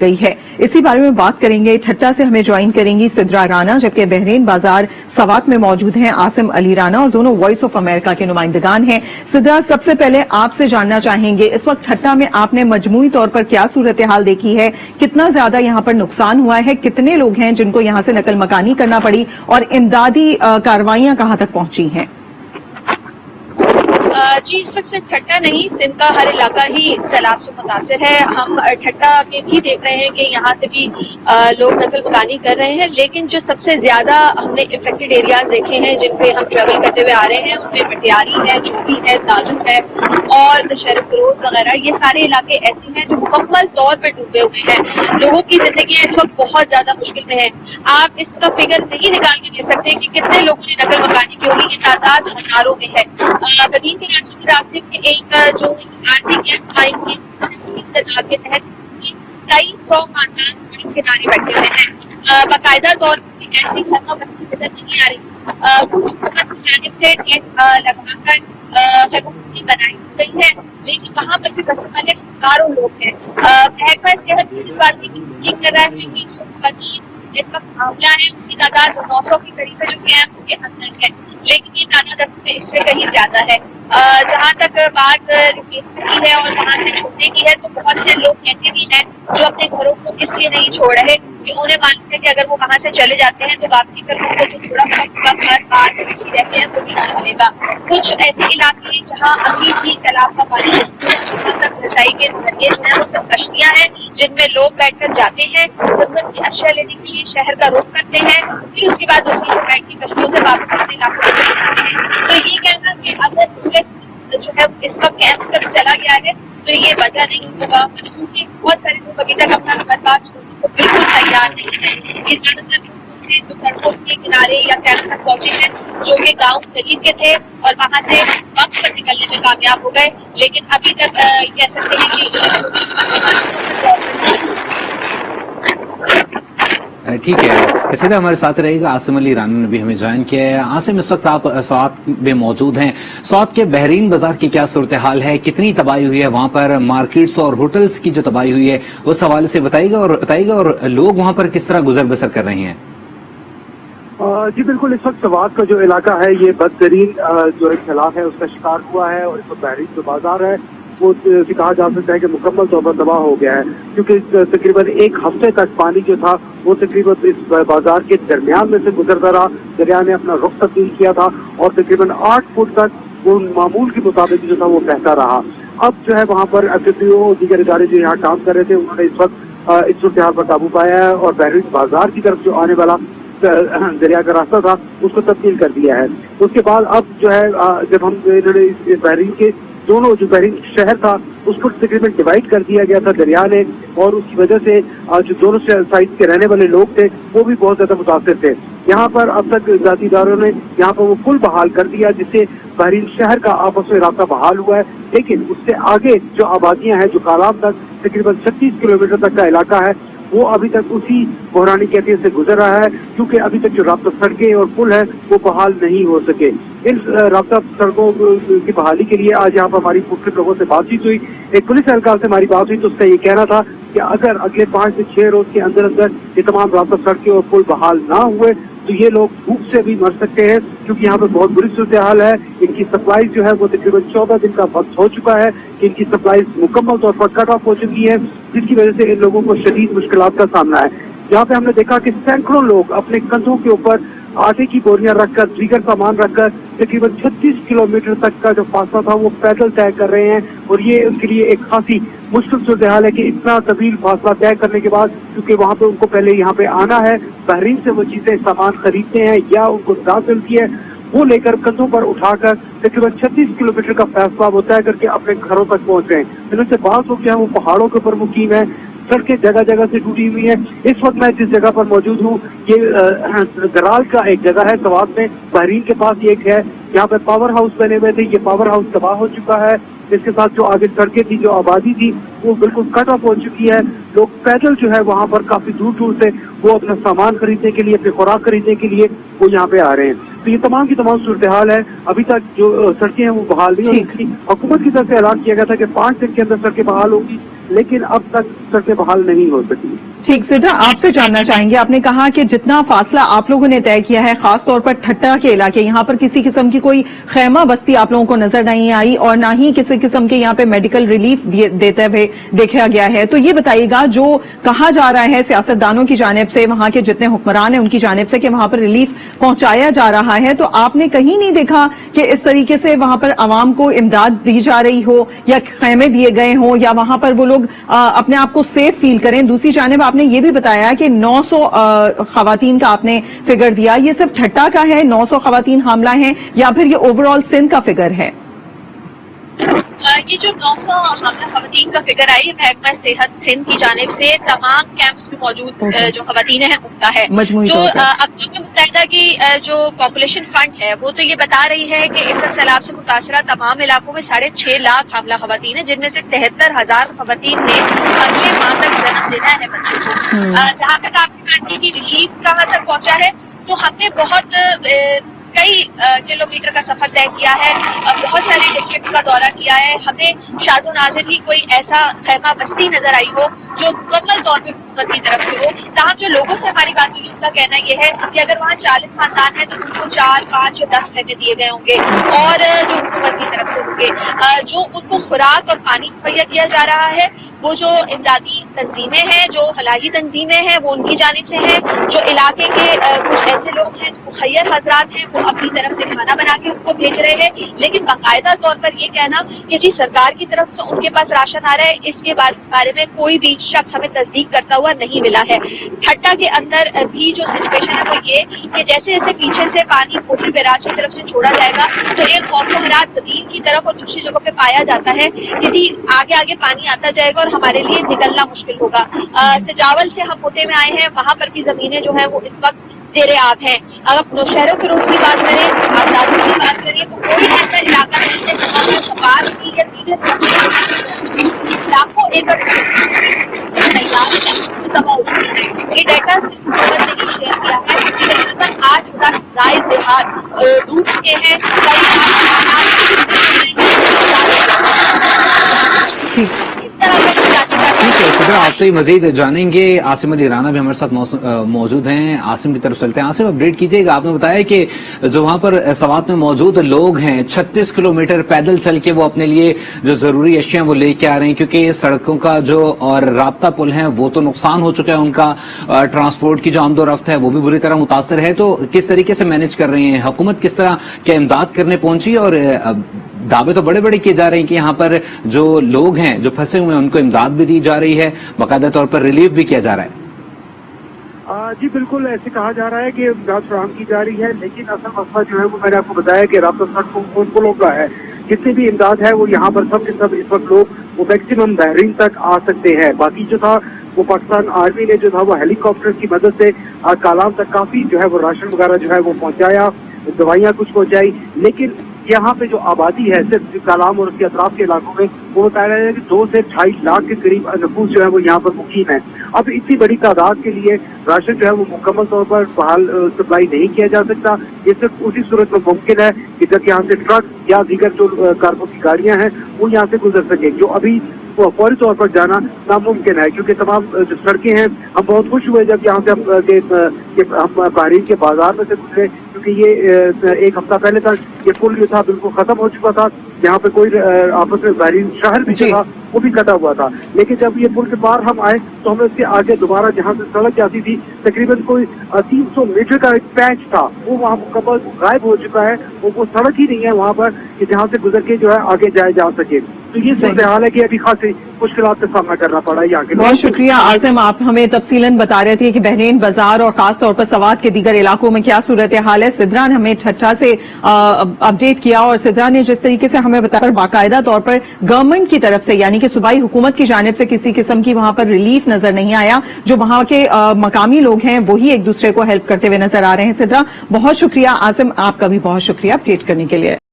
गई है। इसी बारे में बात करेंगे। ठट्टा से हमें ज्वाइन करेंगी सिद्रा राना, जबकि बहरीन बाजार सवात में मौजूद हैं आसिम अली राना, और दोनों वॉइस ऑफ अमेरिका के नुमाइंदगान हैं। सिद्रा, सबसे पहले आपसे जानना चाहेंगे, इस वक्त ठट्टा में आपने मजमूई तौर पर क्या सूरत हाल देखी है? कितना ज्यादा यहाँ पर नुकसान हुआ है? कितने लोग हैं जिनको यहाँ से नकल मकानी करना पड़ी, और इमदादी कार्रवाइयां कहाँ तक पहुंची हैं? जी, इस वक्त सिर्फ ठट्टा नहीं, सिंध का हर इलाका ही सैलाब से मुतासिर है। हम ठट्टा में भी देख रहे हैं कि यहाँ से भी लोग नकल मकानी कर रहे हैं, लेकिन जो सबसे ज्यादा हमने इफेक्टेड एरियाज देखे हैं जिन पे हम ट्रेवल करते हुए आ रहे हैं, उनमें पटियाली है, चोटी है, तालू है और शहर फिरोज वगैरह, ये सारे इलाके ऐसे हैं जो मुकम्मल तौर पर डूबे हुए हैं। लोगों की जिंदगी इस वक्त बहुत ज्यादा मुश्किल में है। आप इसका फिगर नहीं निकाल के दे सकते कि कितने लोगों ने नकल मकानी की होगी, ये तादाद हजारों में है। कदीम कराची के रास्ते में एक जो आरजी कैंप्स कायम के तहत कई 100 खानदान किनारे बैठे हुए हैं। बाकायदा तौर पर ऐसी धर्मा बस्ती नजर नहीं आ रही। कुछ जानिब से टेंट लगाकर खैमों बनाई गई है, लेकिन वहाँ पर भी बसने वाले हजारों लोग हैं। महकमा सेहत से इस बात की तस्दीक कर रहा है कि जो कदीम इस वक्त मामला है उनकी तादाद 900 के करीब है जो कैंप्स के अंदर है, लेकिन ये तादाद असल में इससे कहीं ज्यादा है। जहाँ तक बात रिप्लेसमेंट की है और वहाँ से छोड़ने की है, तो बहुत से लोग ऐसे भी हैं जो अपने घरों को इसलिए नहीं छोड़ रहे कि उन्हें मालूम है कि अगर वो वहाँ से चले जाते हैं तो वापसी पर उनको जो थोड़ा बहुत घर बार मवेशी रहते हैं वो भी नहीं मिलेगा। कुछ ऐसे इलाके हैं जहाँ अभी भी सैलाब का पानी तक रसाई के जरिए जो है वो सब कश्तियाँ हैं जिनमें लोग बैठकर जाते हैं, जरूरत की अशिया लेने के लिए शहर का रुख करते हैं, फिर उसके बाद उसी से बैठ की कश्तियों से वापस अपने इलाकों में चले जाते हैं। तो ये कहना कि अगर पूरे जो है इस वक्त कैंप्स तक चला गया है तो ये वजह नहीं होगा, क्योंकि बहुत सारे लोग अभी तक अपना घर बार छोड़ने को बिल्कुल तैयार नहीं है। ये ज्यादातर लोग हैं जो सड़कों के किनारे या कैंप्स तक पहुंचे हैं, जो कि गाँव करीब के थे और वहां से वक्त पर निकलने में कामयाब हो गए, लेकिन अभी तक कह सकते हैं कि ठीक है। इसी तरह हमारे साथ रहेगा आसिम अली राना ने भी हमें ज्वाइन किया है। आसिम, इस वक्त आप सवात में मौजूद हैं। सवात के बहरीन बाजार की क्या सूरत हाल है? कितनी तबाही हुई है वहां पर? मार्केट्स और होटल्स की जो तबाही हुई है उस हवाले से बताइएगा और लोग वहां पर किस तरह गुजर बसर कर रहे हैं? जी बिल्कुल, इस वक्त सवात का जो इलाका है ये बदतरीन जो एक सैलाब है उसका शिकार हुआ है, और इस वक्त बहरीन जो बाजार है वो कहा जा सकता है कि मुकम्मल तौर पर तबाह हो गया है, क्योंकि तकरीबन एक हफ्ते तक पानी जो था वो तकरीबन इस बाजार के दरमियान में से गुजरता रहा। दरिया ने अपना रुख तब्दील किया था और तकरीबन 8 फुट तक वो मामूल के मुताबिक जो था वो बहता रहा। अब जो है वहाँ पर FFPO और दीगर इदारे जो यहाँ काम कर रहे थे उन्होंने इस वक्त इस सूरत हाल पर काबू पाया है और बहरीन बाजार की तरफ जो आने वाला दरिया का रास्ता था उसको तब्दील कर दिया है। उसके बाद अब जो है जब हम इन्होंने बहरीन के दोनों जो बहरीन शहर था उसको तकरीबन डिवाइड कर दिया गया था दरिया ने, और उसकी वजह से जो दोनों साइड के रहने वाले लोग थे वो भी बहुत ज्यादा मुतासिर थे। यहाँ पर अब तक ज़ाती इदारों ने यहाँ पर वो पुल बहाल कर दिया जिससे बहरीन शहर का आपस में रास्ता बहाल हुआ है, लेकिन उससे आगे जो आबादियां हैं, जो कालाम तक तकरीबन 36 किलोमीटर तक का इलाका है, वो अभी तक उसी बहरानी कैफियत से गुजर रहा है, क्योंकि अभी तक जो रास्ता सड़कें और पुल है वो बहाल नहीं हो सके। इन रास्ता सड़कों की बहाली के लिए आज यहाँ पर हमारी मुख्य लोगों से बातचीत हुई। एक पुलिस एहलकार से हमारी बात हुई तो उसका ये कहना था कि अगर अगले 5 से 6 रोज के अंदर अंदर ये तमाम रास्ता सड़कें और पुल बहाल ना हुए तो ये लोग भूख से भी मर सकते हैं, क्योंकि यहाँ पर बहुत बुरी सूरत हाल है। इनकी सप्लाई जो है वो तकरीबन 14 दिन का वक्त हो चुका है कि इनकी सप्लाई मुकम्मल तौर पर कट ऑफ हो चुकी है, जिसकी वजह से इन लोगों को शदीद मुश्किलात का सामना है। यहाँ पे हमने देखा कि सैकड़ों लोग अपने कंधों के ऊपर आटे की बोरियां रखकर, दीगर सामान रखकर तकरीबन 36 किलोमीटर तक का जो फासला था वो पैदल तय कर रहे हैं, और ये उनके लिए एक खासी मुश्किल सूरत हाल है कि इतना तवील फासला तय करने के बाद, क्योंकि वहाँ पे उनको पहले यहाँ पे आना है, बहरीन से वो चीजें सामान खरीदते हैं या उनको दाद मिलती है, वो लेकर कंधों पर उठाकर तकरीबन 36 किलोमीटर का फैसला वो तय करके अपने घरों तक पहुंच रहे हैं। इनमें से बात हो गया वो पहाड़ों के ऊपर मुकीम है, सड़कें जगह जगह से टूटी हुई है। इस वक्त मैं जिस जगह पर मौजूद हूँ ये दराल का एक जगह है सवात में, बहरीन के पास एक है, यहाँ पे पावर हाउस बने हुए थे, ये पावर हाउस तबाह हो चुका है। इसके साथ जो आगे सड़कें थी, जो आबादी थी वो बिल्कुल कट ऑफ हो चुकी है। लोग पैदल जो है वहाँ पर काफी दूर दूर से वो अपना सामान खरीदने के लिए, अपनी खुराक खरीदने के लिए वो यहाँ पे आ रहे हैं। तो ये तमाम की तमाम सूरत हाल है। अभी तक जो सड़कें हैं वो बहाल नहीं हुई। हुकूमत की तरफ से ऐलान किया गया था कि 5 दिन के अंदर सड़कें बहाल होगी, लेकिन अब तक सड़कें बहाल नहीं हो सकी। ठीक, सिद्रा आपसे जानना चाहेंगे, आपने कहा कि जितना फासला आप लोगों ने तय किया है, खासतौर पर ठट्टा के इलाके, यहाँ पर किसी किस्म की कोई खैमा बस्ती आप लोगों को नजर नहीं आई और ना ही किसी किस्म के यहाँ पे मेडिकल रिलीफ देते हुए देखा गया है। तो ये बताइएगा, जो कहा जा रहा है सियासतदानों की जानिब से, वहां के जितने हुक्मरान हैं उनकी जानिब से कि वहां पर रिलीफ पहुंचाया जा रहा है, तो आपने कहीं नहीं देखा कि इस तरीके से वहां पर आवाम को इमदाद दी जा रही हो या खैमे दिए गए हों या वहां पर वो लोग अपने आप को सेफ फील करें? दूसरी जानिब आपने ये भी बताया कि 900 खवातीन का आपने फिगर दिया, ये सिर्फ ठट्टा का है, 900 खवातीन हामला हैं या फिर ये ओवरऑल सिंध का फिगर है? ये जो 900 हामला खवातीन का फिगर आई, महकमा सेहत सिंध की जानिब से तमाम कैंप्स में मौजूद जो खवातीन हैं उनका है। जो अक़वाम मुत्तहिदा की जो पॉपुलेशन फंड है वो तो ये बता रही है कि इस सैलाब से मुतासरा तमाम इलाकों में 6.5 लाख हामला खवातीन है, जिनमें से 73,000 खवातीन ने अगले माह तक जन्म देना है बच्चे को। जहाँ तक आपने कहा कि रिलीफ कहाँ तक पहुंचा है, तो हमने बहुत कई किलोमीटर का सफर तय किया है, बहुत सारे डिस्ट्रिक्ट्स का दौरा किया है। हमें शाज़ो नाज़िर ही कोई ऐसा खैमा बस्ती नजर आई हो जो मुकम्मल तौर पे हुकूमत की तरफ से हो। तमाम जो लोगों से हमारी बात हुई उनका कहना यह है कि अगर वहाँ 40 खानदान है तो उनको 4, 5 या 10 खैमे दिए गए होंगे और जो हुकूमत की तरफ से होंगे। जो उनको खुराक और पानी मुहैया किया जा रहा है वो जो इमदादी तंजीमें हैं, जो फलाही तंजीमें हैं, वो उनकी जानिब से है। जो इलाके के कुछ ऐसे लोग हैं जो मुखैर हजरात हैं, वो अपनी तरफ से खाना बना के उनको भेज रहे हैं, लेकिन बाकायदा तौर पर ये कहना कि जी सरकार की तरफ से उनके पास राशन आ रहा है, इसके बारे में कोई भी शख्स हमें तस्दीक करता हुआ नहीं मिला है। ठट्टा के अंदर भी जो सिचुएशन है वो ये कि जैसे जैसे पीछे से पानी कोटरी बैराज की तरफ से छोड़ा जाएगा तो एक खौफ हरास बदीन की तरफ और दूसरी जगह पे पाया जाता है कि जी आगे आगे पानी आता जाएगा और हमारे लिए निकलना मुश्किल होगा। सजावल से हम होते हुए आए हैं, वहां पर भी जमीनें जो है वो इस वक्त जेरे आब हैं। अगर नौशहर फिरोज की बात करें, आबदादी की बात करें, तो कोई ऐसा इलाका नहीं है जहाँ पर कपास की या दीगर फसलें लाखों एकड़ तैयार तबाह हो चुकी है। ये डाटा सिर्फ हुकूमत ने ही शेयर किया है कि तकरीबन 8,000 से ज़ायद देहात डूब चुके हैं। ठीक है सिद्रा, आपसे ही मजीद जानेंगे। आसिम अली राना भी हमारे साथ मौजूद हैं। आसिम की तरफ चलते हैं। आसिम, अपडेट कीजिएगा। आपने बताया कि जो वहां पर सवात में मौजूद लोग हैं 36 किलोमीटर पैदल चल के वो अपने लिए जो जरूरी अशिया वो लेके आ रहे हैं, क्योंकि सड़कों का जो और राब्ता पुल है वो तो नुकसान हो चुका है, उनका ट्रांसपोर्ट की जो आमदोरफ्त है वो भी बुरी तरह मुतासर है। तो किस तरीके से मैनेज कर रही है हुकूमत, किस तरह क्या इमदाद करने पहुंची? और दावे तो बड़े बड़े किए जा रहे हैं कि यहाँ पर जो लोग हैं जो फंसे हुए हैं उनको इमदाद भी दी जा रही है, बाकायदा तौर पर रिलीफ भी किया जा रहा है। जी बिल्कुल, ऐसे कहा जा रहा है कि इमदाद फराहम की जा रही है, लेकिन असल मसला जो है वो मैंने आपको बताया कि राब्ता सड़कों पुलों का है। जितनी भी इमदाद है वो यहाँ पर सब के सब इस वक्त लोग वो मैक्सिमम बहरीन तक आ सकते हैं। बाकी जो था वो पाकिस्तान आर्मी ने जो था वो हेलीकॉप्टर की मदद से कालाम तक काफी जो है वो राशन वगैरह जो है वो पहुंचाया, दवाइयाँ कुछ पहुंचाई। लेकिन यहाँ पे जो आबादी है सिर्फ कालाम और उसके अतराफ के इलाकों में वो बताया जा रहा है कि 2 से 2.5 लाख के करीब नफूस जो है वो यहाँ पर मुकीम है। अब इतनी बड़ी तादाद के लिए राशन जो है वो मुकम्मल तौर पर बहाल सप्लाई नहीं किया जा सकता। ये सिर्फ उसी सूरत में मुमकिन है कि जब यहाँ से ट्रक या दीगर जो कारगो की गाड़ियां हैं वो यहाँ से गुजर सके, जो अभी फौरी तौर पर जाना नामुमकिन है। क्योंकि तमाम जो सड़कें हैं, हम बहुत खुश हुए जब यहाँ से हम बहरीन के बाजार में से गुजरे, क्योंकि ये एक हफ्ता पहले तक ये पुल जो था बिल्कुल खत्म हो चुका था। यहाँ पे कोई आपस में बहरीन शहर भी था वो भी कटा हुआ था। लेकिन जब ये पुल के पार हम आए तो हमें उसके आगे दोबारा जहाँ से सड़क जाती थी तकरीबन कोई 300 मीटर का एक पैच था, वो वहाँ मुकम्मल गायब हो चुका है। वो सड़क ही नहीं है वहाँ पर कि जहाँ से गुजर के जो है आगे जाया जा सके। तो ये सूरत हाल है कि अभी खासी मुश्किलात का सामना करना पड़ा है यहाँ के। बहुत शुक्रिया आसिम, आप हमें तफसीलन बता रहे थे कि बहरीन बाजार और खास तौर पर सवात के दीगर इलाकों में क्या सूरत हाल है। सिद्रा ने हमें ठट्टा से अपडेट किया और सिद्रा ने जिस तरीके से हमें बताया बाकायदा तौर पर गवर्नमेंट की तरफ से यानी कि सूबाई हुकूमत की जानिब से किसी किस्म की वहां पर रिलीफ नजर नहीं आया। जो वहां के मकामी लोग हैं वही एक दूसरे को हेल्प करते हुए नजर आ रहे हैं। सिद्रा बहुत शुक्रिया। आसिम आपका भी बहुत शुक्रिया अपडेट करने के लिए।